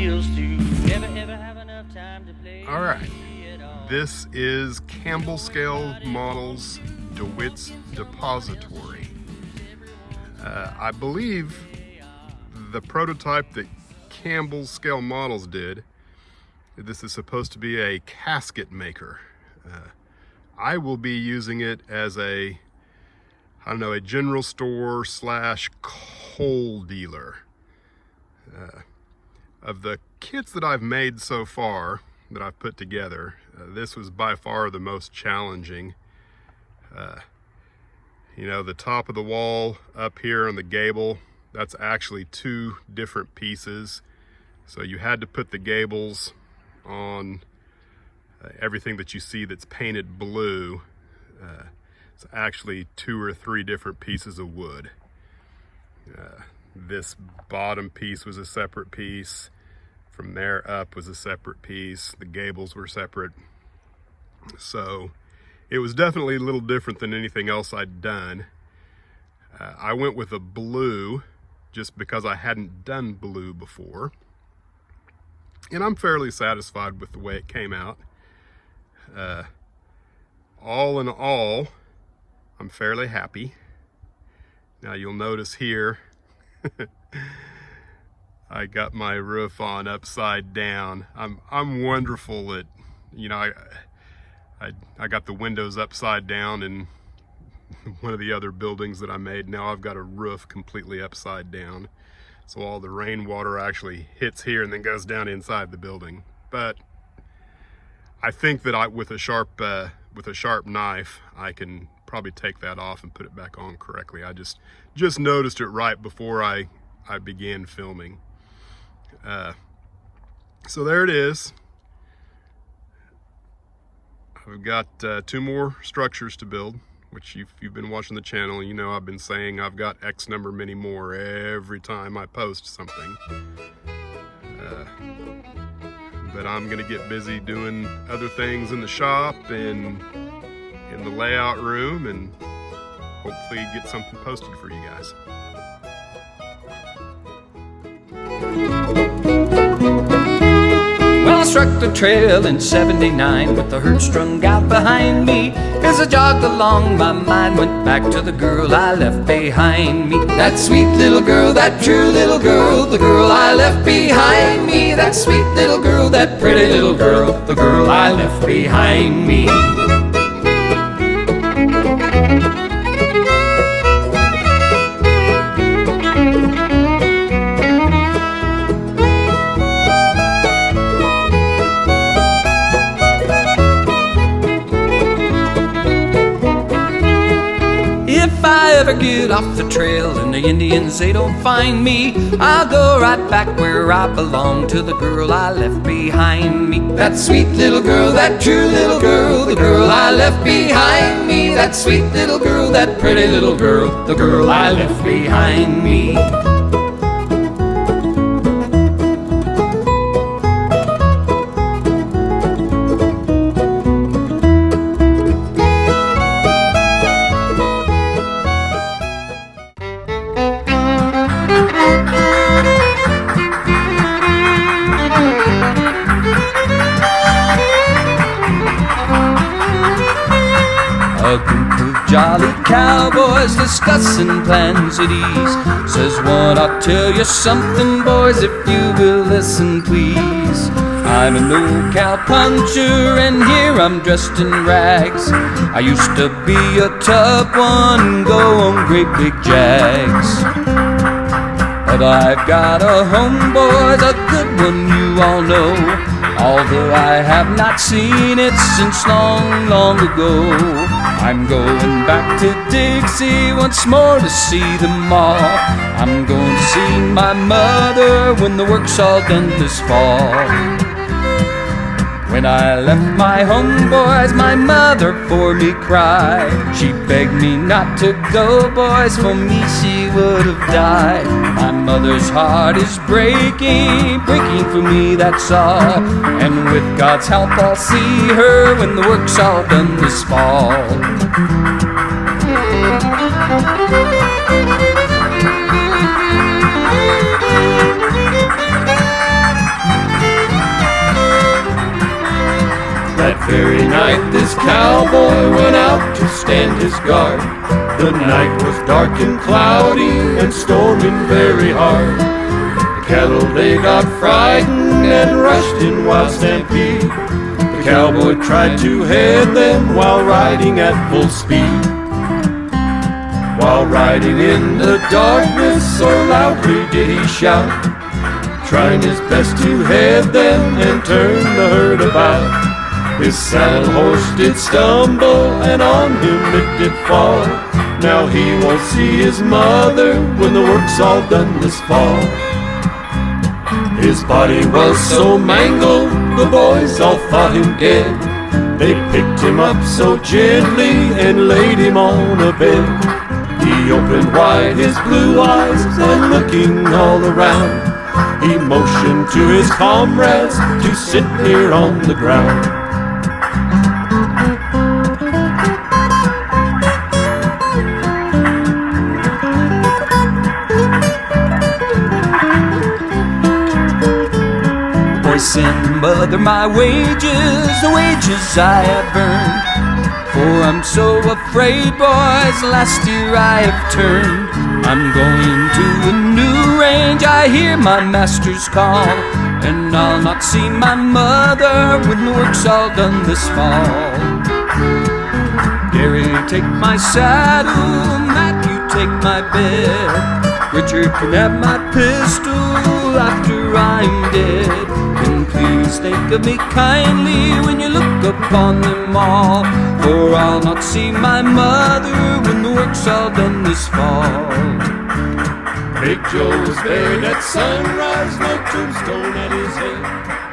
bills to never ever have enough time to play. All right, this is Campbell Scale Models DeWitt's Depository. I believe the prototype that Campbell Scale Models did, this is supposed to be a casket maker. I will be using it as a general store / coal dealer. Of the kits that I've made so far, that I've put together, this was by far the most challenging. The top of the wall up here on the gable, that's actually 2 different pieces. So you had to put the gables on everything that you see that's painted blue. It's actually 2 or 3 different pieces of wood. This bottom piece was a separate piece. From there up was a separate piece. The gables were separate. So it was definitely a little different than anything else I'd done. I went with a blue just because I hadn't done blue before. And I'm fairly satisfied with the way it came out. All in all, I'm fairly happy. Now you'll notice here, I got my roof on upside down. I'm wonderful at, I got the windows upside down in one of the other buildings that I made. Now I've got a roof completely upside down. So all the rainwater actually hits here and then goes down inside the building. But I think that with a sharp knife, I can probably take that off and put it back on correctly. I just noticed it right before I began filming. So there it is. I've got 2 more structures to build, which if you've been watching the channel, you know I've been saying I've got X number many more every time I post something. But I'm gonna get busy doing other things in the shop and in the layout room, and hopefully get something posted for you guys. Well, I struck the trail in '79 with the herd strung out behind me. As I jogged along, my mind went back to the girl I left behind me. That sweet little girl, that true little girl, the girl I left behind me. That sweet little girl, that pretty little girl, the girl I left behind me. If I ever get off the trail and the Indians, they don't find me, I'll go right back where I belong, to the girl I left behind me. That sweet little girl, that true little girl, the girl I left behind me. That sweet little girl, that pretty little girl, the girl I left behind me. A group of jolly cowboys discussing plans at ease. Says one, I'll tell you something, boys, if you will listen, please. I'm an old cowpuncher and here I'm dressed in rags. I used to be a tough one, go on great big jags. But I've got a home, boys, a good one you all know, although I have not seen it since long, long ago. I'm going back to Dixie once more to see them all. I'm going to see my mother when the work's all done this fall. When I left my home, boys, my mother for me cried. She begged me not to go, boys, for me she would have died. My mother's heart is breaking, breaking for me, that's all. And with God's help I'll see her when the work's all done this fall. night this cowboy went out to stand his guard. The night was dark and cloudy and storming very hard. The cattle, they got frightened and rushed in wild stampede. The cowboy tried to head them while riding at full speed. While riding in the darkness, so loudly did he shout, trying his best to head them and turn the herd about. His saddle horse did stumble and on him it did fall. Now he won't see his mother when the work's all done this fall. His body was so mangled, the boys all thought him dead. They picked him up so gently and laid him on a bed. He opened wide his blue eyes and looking all around, he motioned to his comrades to sit here on the ground. Boy, send mother my wages, the wages I have earned. For I'm so afraid, boys, last year I have turned. I'm going to a new range, I hear my master's call, and I'll not see my mother when the work's all done this fall. Gary, take my saddle, Matthew, take my bed. Richard can have my pistol after I'm dead. And please think of me kindly when you look upon them all, for I'll not see my mother when the work's all done this fall. Big Joe was buried at sunrise, no tombstone at his head.